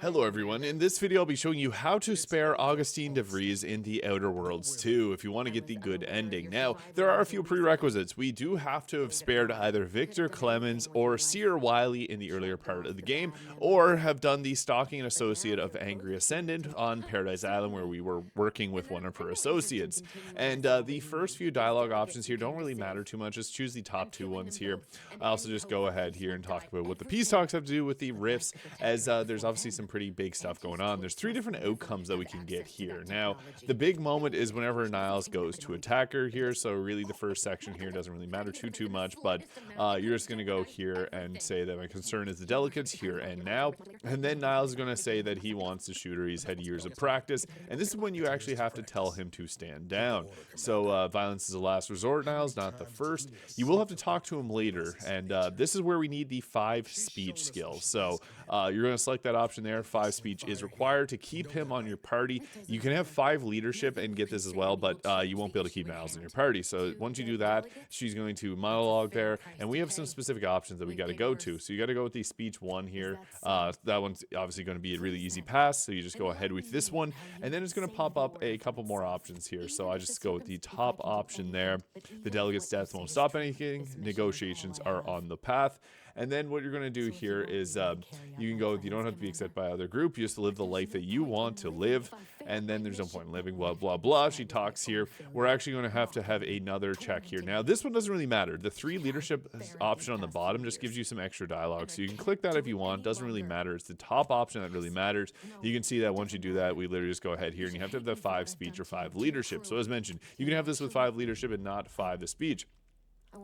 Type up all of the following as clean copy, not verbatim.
Hello everyone, in this video I'll be showing you how to spare Augustine De Vries in the Outer Worlds 2 if you want to get the good ending. Now, there are a few prerequisites. We do have to have spared either Victor Clemens or Seer Wiley in the earlier part of the game, or have done the stalking associate of Angry Ascendant on Paradise Island where we were working with one of her associates. And the first few dialogue options here don't really matter too much, just choose the top two ones here. I also just go ahead here and talk about what the peace talks have to do with the rifts, as there's obviously some pretty big stuff going on. There's three different outcomes that we can get here. Now, the big moment is whenever Niles goes to attack her here, so really the first section here doesn't really matter too much, but you're just going to go here and say that my concern is the delegates here and now, and then Niles is going to say that he wants to shoot her, he's had years of practice, and this is when you actually have to tell him to stand down. So violence is a last resort, Niles, not the first. You will have to talk to him later, and this is where we need the 5 speech skills. So you're going to select that option there. 5 speech is required to keep him on your party. You can have 5 leadership and get this as well, but you won't be able to keep Niles in your party. So once you do that, she's going to monologue there, and we have some specific options that we got to go to. So you got to go with the speech 1 here. That one's obviously going to be a really easy pass, so you just go ahead with this one, and then it's going to pop up a couple more options here. So I just go with the top option there. The delegate's death won't stop anything. Negotiations are on the path. And then what you're going to do here is you can go, you don't have to be accepted by other group, you just live the life that you want to live, and then there's no point in living, blah, blah, blah. She talks here. We're actually going to have another check here. Now, this one doesn't really matter. The 3 leadership option on the bottom just gives you some extra dialogue, so you can click that if you want. Doesn't really matter. It's the top option that really matters. You can see that once you do that, we literally just go ahead here, and you have to have the 5 speech or 5 leadership. So as mentioned, you can have this with 5 leadership and not 5 the speech.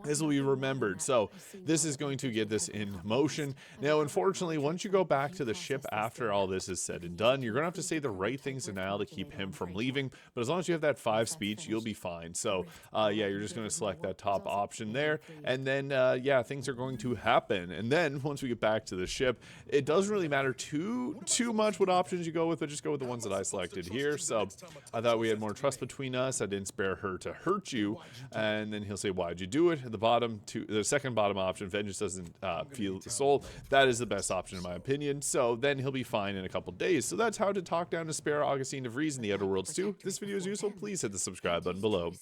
This will be remembered. So this is going to get this in motion. Now, unfortunately, once you go back to the ship after all this is said and done, you're going to have to say the right things to Niall to keep him from leaving. But as long as you have that 5 speech, you'll be fine. So yeah, you're just going to select that top option there. And then, yeah, things are going to happen. And then once we get back to the ship, it doesn't really matter too much what options you go with, but just go with the ones that I selected here. So I thought we had more trust between us. I didn't spare her to hurt you. And then he'll say, why'd you do it? At the bottom, the second bottom option, vengeance doesn't feel the soul. That is the best option in my opinion. So then he'll be fine in a couple days. So that's how to talk down to spare Augustine De Vries in the Outer Worlds 2. If this video is useful, please hit the subscribe button below.